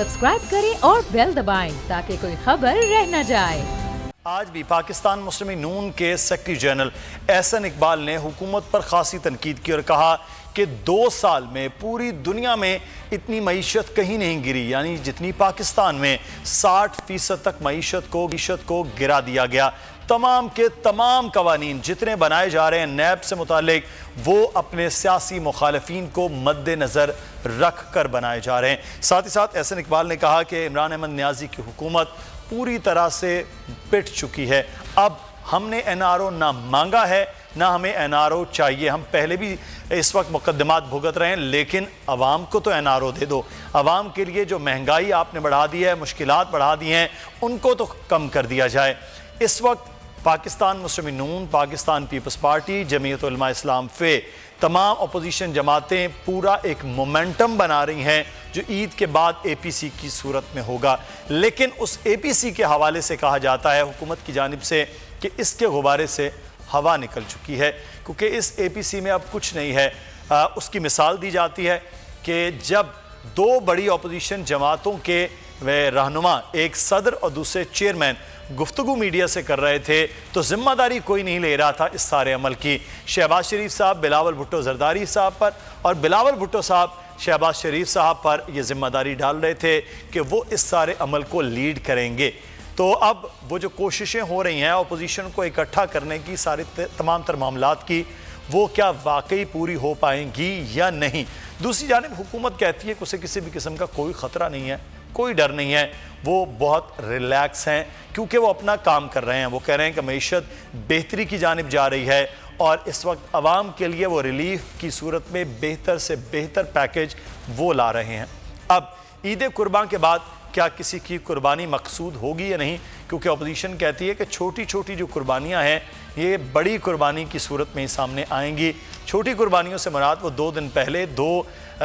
Subscribe करें और bell दबाएं ताकि कोई खबर रह न जाए। आज भी पाकिस्तान मुस्लिम नून के सेक्रेटरी जनरल एहसन इकबाल ने हुकूमत पर खासी तनकीद की और कहा कि 2 साल में पूरी दुनिया में इतनी मईशत कहीं नहीं गिरी, यानी जितनी पाकिस्तान में 60% तक मईशत को गिरा दिया गया। तमाम के तमाम कवानीन जितने बनाए जा रहे हैं नैब से मुतालिक, वो अपने सियासी मुखालफीन को मद्देनज़र रख कर बनाए जा रहे हैं। साथ ही साथ एहसन इकबाल ने कहा कि इमरान अहमद नियाज़ी की हुकूमत पूरी तरह से पिट चुकी है। अब हमने NRO ना मांगा है ना हमें NRO चाहिए। हम पहले भी इस वक्त मुकदमात भुगत रहे हैं, लेकिन अवाम को तो NRO दे दो। अवाम के लिए जो महंगाई आपने बढ़ा दी है, मुश्किलात बढ़ा दी हैं, उनको तो कम कर दिया जाए। इस वक्त पाकिस्तान मुस्लिम नून, पाकिस्तान पीपल्स पार्टी, जमीयत उलमा इस्लाम फे तमाम अपोजिशन जमातें पूरा एक मोमेंटम बना रही हैं जो ईद के बाद APC की सूरत में होगा। लेकिन उस APC के हवाले से कहा जाता है हुकूमत की जानिब से कि इसके गुब्बारे से हवा निकल चुकी है, क्योंकि इस APC में अब कुछ नहीं है। उसकी मिसाल दी जाती है कि जब 2 बड़ी अपोजिशन जमातों के रहनुमा, एक सदर और दूसरे चेयरमैन, गुफ्तगू मीडिया से कर रहे थे तो जिम्मेदारी कोई नहीं ले रहा था इस सारे अमल की। शहबाज शरीफ साहब बिलावल भुट्टो जरदारी साहब पर और बिलावल भुट्टो साहब शहबाज शरीफ साहब पर यह जिम्मेदारी डाल रहे थे कि वो इस सारे अमल को लीड करेंगे। तो अब वो जो कोशिशें हो रही हैं अपोजिशन को इकट्ठा करने की, सारे तमाम तर मामलात की, वो क्या वाकई पूरी हो पाएंगी या नहीं। दूसरी जानिब हुकूमत कहती है कि उसे किसी भी किस्म का कोई ख़तरा नहीं है, कोई डर नहीं है, वो बहुत रिलैक्स हैं क्योंकि वो अपना काम कर रहे हैं। वो कह रहे हैं कि मईशत बेहतरी की जानिब जा रही है और इस वक्त आवाम के लिए वो रिलीफ की सूरत में बेहतर से बेहतर पैकेज वो ला रहे हैं। अब ईद कुर्बान के बाद क्या किसी की कुर्बानी मकसूद होगी या नहीं, क्योंकि अपोजिशन कहती है कि छोटी छोटी जो कुर्बानियाँ हैं ये बड़ी कुर्बानी की सूरत में ही सामने आएंगी। छोटी कुर्बानियों से मुराद वो 2 दिन पहले 2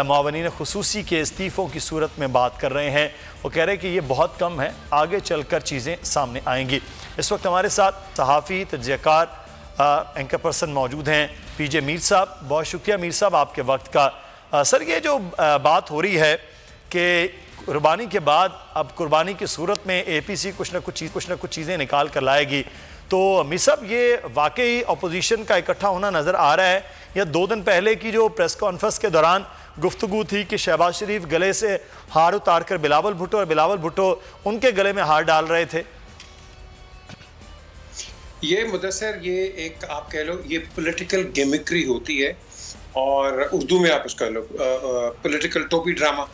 मुआवनीन खुसूसी के इस्तीफ़ों की सूरत में बात कर रहे हैं। वो कह रहे हैं कि ये बहुत कम है, आगे चलकर चीज़ें सामने आएंगी। इस वक्त हमारे साथ सहाफ़ी तजज़ियाकार एंकर पर्सन मौजूद हैं PJ मीर साहब। बहुत शुक्रिया मीर साहब आपके वक्त का। सर, ये जो बात हो रही है कि कुर्बानी के बाद अब कुर्बानी की सूरत में APC कुछ ना कुछ चीज़ें निकाल कर लाएगी, तो मीर साहब ये वाकई अपोजिशन का इकट्ठा होना नज़र आ रहा है या 2 दिन पहले की जो प्रेस कॉन्फ्रेंस के दौरान गुफ्तगू थी कि शहबाज शरीफ गले से हार उतार कर बिलावल भुट्टो और बिलावल भुट्टो उनके गले में हार डाल रहे थे? ये मुदस्सिर, ये एक आप कह लो ये पॉलिटिकल गिमिक्री होती है और उर्दू में आप उसका लो पॉलिटिकल टोपी ड्रामा।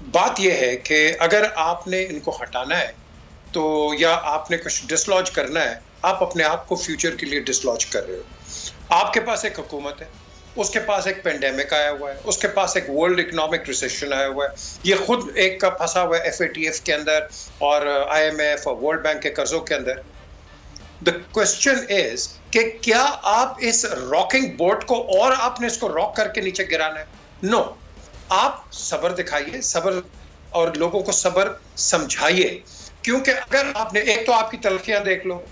बात यह है कि अगर आपने इनको हटाना है तो या आपने कुछ डिसलॉज करना है, आप अपने आप को फ्यूचर के लिए डिसलॉज कर रहे हो। आपके पास एक हुकूमत है, उसके पास एक पेंडेमिक आया हुआ है, उसके पास एक वर्ल्ड इकोनॉमिक रिसेशन आया हुआ है, ये खुद एक का फंसा हुआ है FATF के अंदर और IMF और वर्ल्ड बैंक के कर्जों के अंदर। द क्वेश्चन इज कि क्या आप इस रॉकिंग बोट को और आपने इसको रॉक करके नीचे गिराना है? नो, आप सब्र दिखाइए, सब्र, और लोगों को सब्र समझाइए। क्योंकि अगर आपने, एक तो आपकी तलखियां देख लो,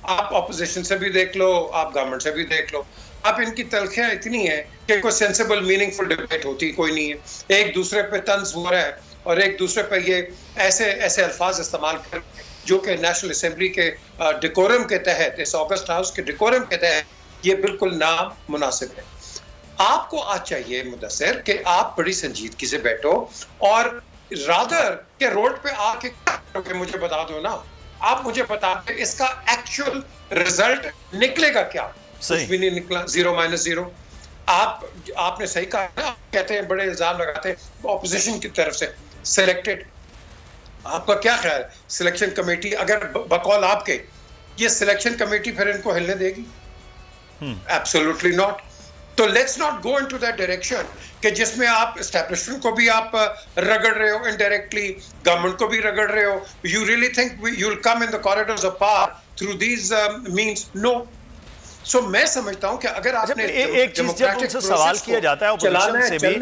आप अपोजिशन से भी देख लो, आप गवर्नमेंट से भी देख लो, आप इनकी तलखियां इतनी है कि कोई सेंसिबल मीनिंगफुल डिबेट होती कोई नहीं है। एक दूसरे पे तंज हो रहा है और एक दूसरे पे ये ऐसे अल्फाज इस्तेमाल कर जो कि नेशनल असेंबली के डिकोरम के तहत, इस ऑगस्ट हाउस के डिकोरम के तहत ये बिल्कुल नामुनासिब है। आपको आज चाहिए मुदस्सिर कि आप बड़ी संजीदगी से बैठो और रादर के रोड पे आके मुझे बता दो ना, आप मुझे बता दो इसका एक्चुअल रिजल्ट निकलेगा क्या? कुछ भी नहीं निकला, 0-0। आपने सही कहा ना, कहते हैं बड़े इल्जाम लगाते हैं ऑपोजिशन की तरफ से सिलेक्टेड। आपका क्या ख्याल है सिलेक्शन कमेटी, अगर बकौल आपके ये सिलेक्शन कमेटी फिर इनको हिलने देगी? Absolutely not. तो let's not go into that direction कि जिसमें आप एस्टैब्लिशमेंट को भी आप रगड़ रहे हो, इनडायरेक्टली गवर्नमेंट को भी रगड़ रहे हो। You really think you will come in the corridors of power through these means? No. So मैं समझता हूं कि अगर आपने एक चीज जब उनसे सवाल किया जाता है ऑपोजिशन से भी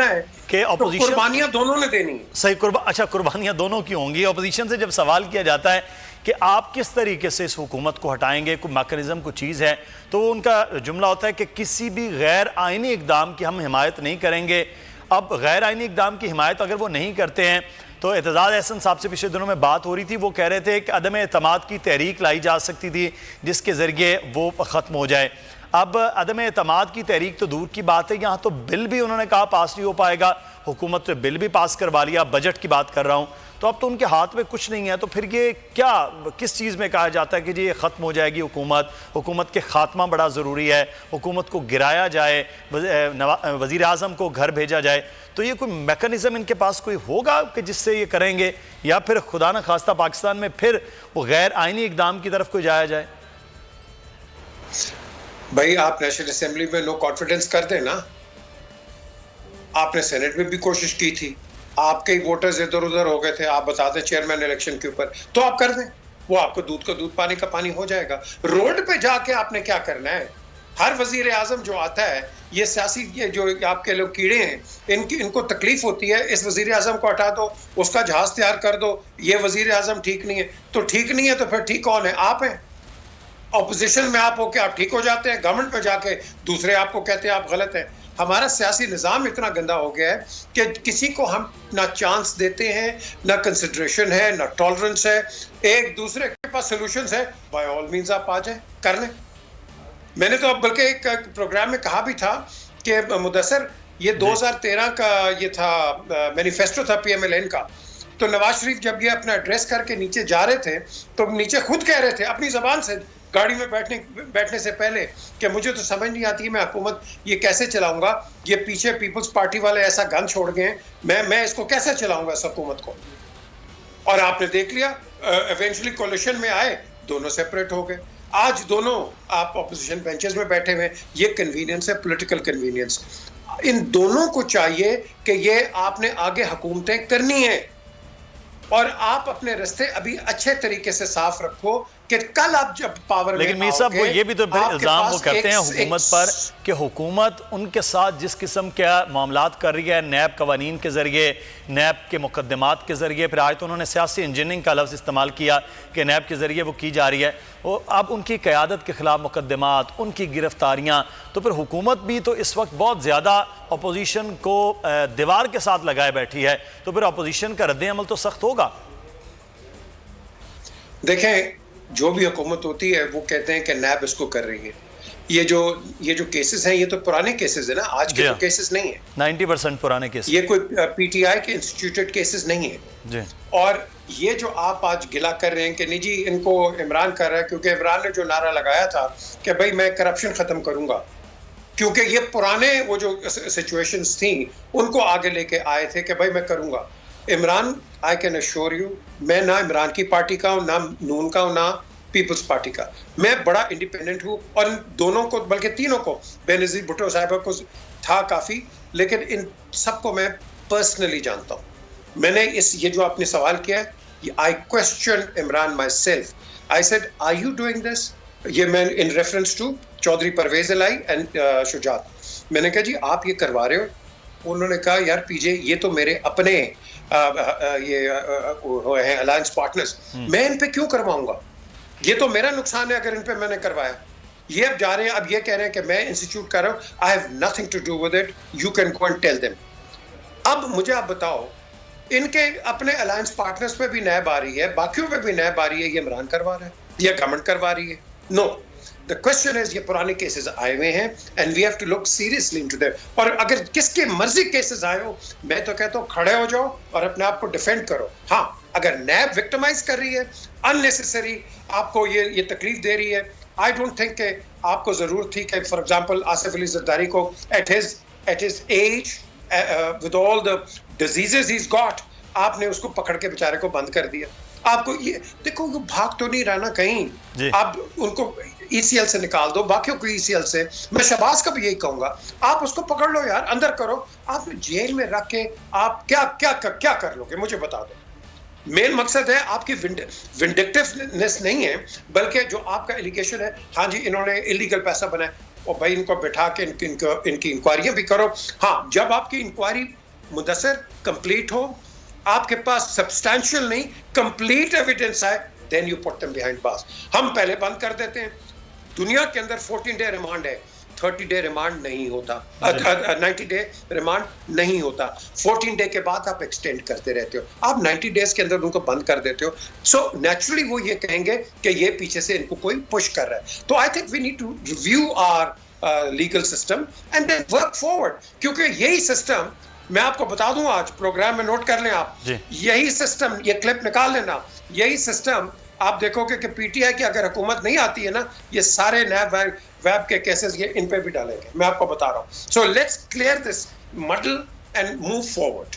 कि ऑपोजिशन, कुर्बानियां दोनों ने देनी है। सही, अच्छा कुर्बानियां दोनों की होंगी। ऑपोजिशन से जब सवाल किया जाता है कि आप किस तरीके से इस हुकूमत को हटाएंगे, कोई मैकेनिज्म को चीज़ है, तो उनका जुमला होता है कि किसी भी गैर आईनी इकदाम की हम हिमायत नहीं करेंगे। اب غیر آئینی اقدام کی حمایت اگر وہ نہیں کرتے ہیں تو اعتزاز احسن صاحب سے پچھلے دنوں میں بات ہو رہی تھی، وہ کہہ رہے تھے کہ عدم اعتماد کی تحریک لائی جا سکتی تھی جس کے ذریعے وہ ختم ہو جائے۔ اب عدم اعتماد کی تحریک تو دور کی بات ہے، یہاں تو بل بھی انہوں نے کہا پاس نہیں ہو پائے گا، حکومت نے بل بھی پاس کروا لیا، بجٹ کی بات کر رہا ہوں، تو اب تو ان کے ہاتھ میں کچھ نہیں ہے، تو پھر یہ کیا کس چیز میں کہا جاتا ہے کہ جی یہ ختم ہو جائے گی حکومت کے خاتمہ بڑا ضروری ہے، حکومت کو گرایا جائے، وزیر اعظم کو گھر بھیجا جائے، تو یہ کوئی میکنزم ان کے پاس کوئی ہوگا کہ جس سے یہ کریں گے، یا پھر خدا نہ خواستہ پاکستان میں پھر وہ غیر آئینی اقدام کی طرف کوئی جایا جائے؟ بھائی آپ نیشنل اسمبلی میں نو کانفیڈنس کر دیں نا، آپ نے سینٹ میں بھی کوشش کی تھی، آپ کے ووٹرز ادھر ادھر ہو گئے تھے، آپ بتا دیں چیئرمین الیکشن کے اوپر، تو آپ کر دیں، وہ آپ کو دودھ کا دودھ پانی کا پانی ہو جائے گا۔ روڈ پہ جا کے آپ نے کیا کرنا ہے؟ ہر وزیر اعظم جو آتا ہے، یہ سیاسی یہ جو آپ کے لوگ کیڑے ہیں، ان کو تکلیف ہوتی ہے، اس وزیر اعظم کو ہٹا دو، اس کا جہاز تیار کر دو، یہ وزیر اعظم ٹھیک نہیں ہے، تو ٹھیک نہیں ہے تو پھر ٹھیک کون ہے؟ آپ ہیں۔ اپوزیشن میں آپ ہو کے آپ ٹھیک ہو جاتے ہیں، گورنمنٹ میں جا کے دوسرے آپ کو کہتے ہیں آپ غلط ہیں۔ ہمارا سیاسی نظام اتنا گندا ہو گیا ہے کہ کسی کو ہم نہ چانس دیتے ہیں، نہ کنسیڈریشن ہے، نہ ٹالرنس ہے، ایک دوسرے کے پاس سولوشنز ہے، بائی آل مینز آپ آ جائیں کر لیں۔ میں نے تو اب بلکہ ایک پروگرام میں کہا بھی تھا کہ مدثر یہ 2013 کا یہ تھا مینیفیسٹو تھا پی ایم ایل این کا، تو نواز شریف جب یہ اپنا ایڈریس کر کے نیچے جا رہے تھے تو نیچے خود کہہ رہے تھے اپنی زبان سے گاڑی میں بیٹھنے سے پہلے کہ مجھے تو سمجھ نہیں آتی میں حکومت یہ کیسے چلاؤں گا، یہ پیچھے پیپلز پارٹی والے ایسا گن چھوڑ گئے ہیں، میں اس کو کیسے چلاؤں گا اس حکومت کو۔ اور آپ نے دیکھ لیا ایونچولی کولیشن میں آئے، دونوں سیپریٹ ہو گئے، آج دونوں آپ اپوزیشن بینچز میں بیٹھے ہوئے، یہ کنوینئنس ہے، پولیٹیکل کنوینئنس۔ ان دونوں کو چاہیے کہ یہ آپ نے آگے حکومتیں کرنی ہیں اور آپ اپنے رستے ابھی اچھے طریقے سے صاف رکھو کہ کل آپ جب پاور میں لیکن میر صاحب وہ یہ بھی تو الزام وہ کرتے ہیں حکومت پر کہ حکومت ان کے ساتھ جس قسم کے معاملات کر رہی ہے، نیب قوانین کے ذریعے، نیب کے مقدمات کے ذریعے، پھر آج تو انہوں نے سیاسی انجینئرنگ کا لفظ استعمال کیا کہ نیب کے ذریعے وہ کی جا رہی ہے، اب ان کی قیادت کے خلاف مقدمات، ان کی گرفتاریاں، تو پھر حکومت بھی تو اس وقت بہت زیادہ اپوزیشن کو دیوار کے ساتھ لگائے بیٹھی ہے، تو پھر اپوزیشن کا رد عمل تو سخت ہوگا۔ دیکھیں جو بھی حکومت ہوتی ہے وہ کہتے ہیں کہ نیب اس کو کر رہی ہے، یہ جو کیسز ہیں یہ تو پرانے کیسز ہیں نا، آج کے تو کیسز نہیں ہیں، 90% پرانے کیسز، یہ کوئی پی ٹی آئی کے انسٹیٹیوٹڈ کیسز نہیں ہیں۔ اور یہ جو آپ آج گلا کر رہے ہیں کہ نہیں جی ان کو عمران کر رہا ہے، کیونکہ عمران نے جو نعرہ لگایا تھا کہ بھائی میں کرپشن ختم کروں گا، کیونکہ یہ پرانے وہ جو سچویشنز تھیں ان کو آگے لے کے آئے تھے کہ بھائی میں کروں گا۔ Imran I can assure you, میں نہ عمران کی پارٹی کا ہوں، نہ نون کا ہوں، نہ پیپلز پارٹی کا، میں بڑا انڈیپینڈنٹ ہوں، اور ان دونوں کو بلکہ تینوں کو، بے نظیر بھٹو صاحبہ کو تھا کافی، لیکن ان سب کو میں پرسنلی جانتا ہوں۔ میں نے یہ جو آپ نے سوال کیا ہے، I question Imran myself, I said are you doing this, یہ میں in reference to Chaudhry Pervaiz Elahi and شجاعت، میں نے کہا جی آپ یہ کروا رہے ہو؟ انہوں نے کہا یار پی جے یہ تو میرے اپنے یہ ہیں الائنس پارٹنرز، میں ان پہ کیوں کرواؤں گا، یہ تو میرا نقصان ہے اگر ان پہ میں نے کروایا۔ یہ اب جا رہے ہیں، اب یہ کہہ رہے ہیں کہ میں انسٹیٹیوٹ کر رہا ہوں، I have nothing to do with it, you can go and tell them۔ اب مجھے آپ بتاؤ ان کے اپنے الائنس پارٹنرز پہ بھی نیب آ رہی ہے، باقیوں پہ بھی نیب آ رہی ہے، یہ عمران کروا رہا ہے، یہ گورنمنٹ کروا رہی ہے؟ نو، the question is یہ پرانے کیسز آئے ہوئے ہیں and we have to look seriously into them۔ اور اگر کس کے مرضی کیسز آئے ہو، میں تو کہتا ہوں کھڑے ہو جاؤ اور اپنے آپ کو ڈیفینڈ کرو۔ ہاں اگر نیب وکٹمائز کر رہی ہے، unnecessary آپ کو یہ تکلیف دے رہی ہے، I don't think کہ آپ کو ضرورت تھی کہ فار ایگزامپل آصف علی زرداری کو at his age with all the diseases he's got، آپ نے اس کو پکڑ کے بیچارے کو بند کر دیا۔ آپ کو یہ دیکھو وہ بھاگ تو نہیں رہنا کہیں، آپ ان کو ای سی ایل سے نکال دو، باقیوں کو ای سی ایل سے، میں شہباز کا بھی یہی کہوں گا، آپ اس کو پکڑ لو یار، اندر کرو، آپ جیل میں رکھ کے آپ کیا کر لو گے مجھے بتا دو۔ مین مقصد ہے آپ کی ونڈکٹیونیس نہیں ہے، بلکہ جو آپ کا ایلیگیشن ہے ہاں جی انہوں نے الیگل پیسہ بنایا، اور بھائی ان کو بٹھا کے ان کی انکوائریاں بھی کرو۔ ہاں جب آپ کی انکوائری مدثر کمپلیٹ ہو، آپ کے پاس سبسٹینشیل نہیں کمپلیٹ ایویڈنس ہے، then you put them behind bars۔ ہم پہلے بند کر دیتے ہیں، دنیا کے اندر 14 ڈے ریمانڈ ہے، 30 डे रिमांड नहीं होता, 90 डे रिमांड नहीं होता, 14 डे के बाद आप एक्सटेंड करते रहते हो, आप 90 डेज के अंदर उनको बंद कर देते हो. सो नेचुरली वो ये कहेंगे कि ये पीछे से इनको कोई पुश कर रहा है. तो I think we need to review our legal system and then work forward, क्योंकि यही सिस्टम मैं आपको बता दूं, आज प्रोग्राम में नोट कर लें आप, यही सिस्टम, ये क्लिप निकाल लेना, यही सिस्टम आप देखोगे कि पीटीआई की अगर हुकूमत नहीं आती है ना, ये सारे नैब वेब के केसेस ये इन पे भी डालेंगे, मैं आपको बता रहा हूँ. So let's clear this muddle and move forward.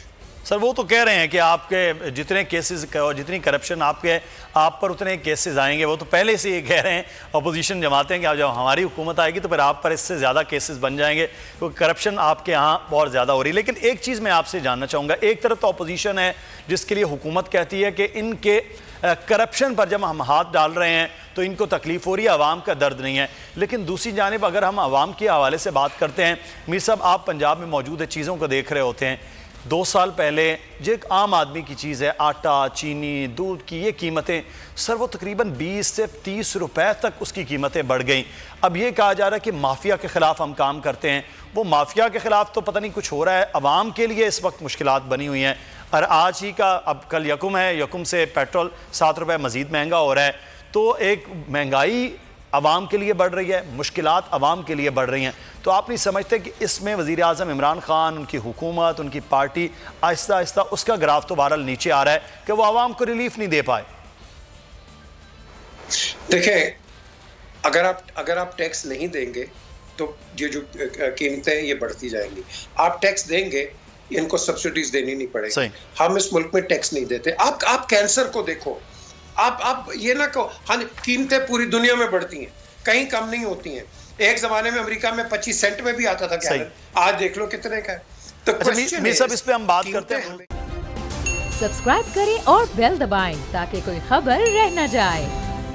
Sir वो तो कह रहे हैं कि आपके जितने केसेस और जितनी करप्शन आप पर उतने केसेस आएंगे. वो तो पहले से ये कह रहे हैं, अपोजिशन जमाते हैं कि जब हमारी हुकूमत आएगी तो फिर आप पर इससे ज़्यादा केसेस बन जाएंगे, क्योंकि करप्शन आपके यहाँ बहुत ज़्यादा हो रही है. लेकिन एक चीज़ मैं आपसे जानना चाहूँगा, एक तरफ तो अपोजिशन है जिसके लिए हुकूमत कहती है कि इनके करप्शन पर जब हम हाथ डाल रहे हैं तो इनको तकलीफ हो रही है, आवाम का दर्द नहीं है. लेकिन दूसरी जानिब अगर हम आवाम के हवाले से बात करते हैं, मीर साहब आप पंजाब में मौजूद है, चीज़ों को देख रहे होते हैं. 2 साल पहले जो एक आम आदमी की चीज़ है, आटा, चीनी, दूध की ये कीमतें, सर वो तकरीबन 20 से 30 रुपए तक उसकी कीमतें बढ़ गई. अब ये कहा जा रहा है कि माफिया के ख़िलाफ़ हम काम करते हैं. वो माफिया के ख़िलाफ़ तो पता नहीं कुछ हो रहा है, अवाम के लिए इस वक्त मुश्किलात बनी हुई हैं. और आज ही का, अब कल यकुम है, यकुम से पेट्रोल 7 रुपये मज़ीद महंगा हो रहा है. तो एक महंगाई अवाम के लिए बढ़ रही है, मुश्किलात अवाम के लिए बढ़ रही हैं. तो आप नहीं समझते कि इसमें वज़ीर आज़म इमरान खान, उनकी हुकूमत, उनकी पार्टी आहिस्ता आहिस्ता उसका ग्राफ तो बहरहाल नीचे आ रहा है कि वो आवाम को रिलीफ नहीं दे पाए? देखें, अगर आप टैक्स नहीं देंगे तो ये जो कीमतें ये बढ़ती जाएंगी. आप टैक्स देंगे, इनको सब्सिडीज देनी नहीं पड़ेगी. हम इस मुल्क में टैक्स नहीं देते. आप कैंसर को देखो, आप ये ना कहो हाँ कीमतें पूरी दुनिया में बढ़ती हैं, कहीं कम नहीं होती हैं. एक जमाने में अमेरिका में 25 सेंट में भी आता था गैलन, आज देख लो कितने का है. तो मीर साहब इस पे हम बात करते हैं. सब्सक्राइब करें और बेल दबाएं ताकि कोई खबर रह न जाए.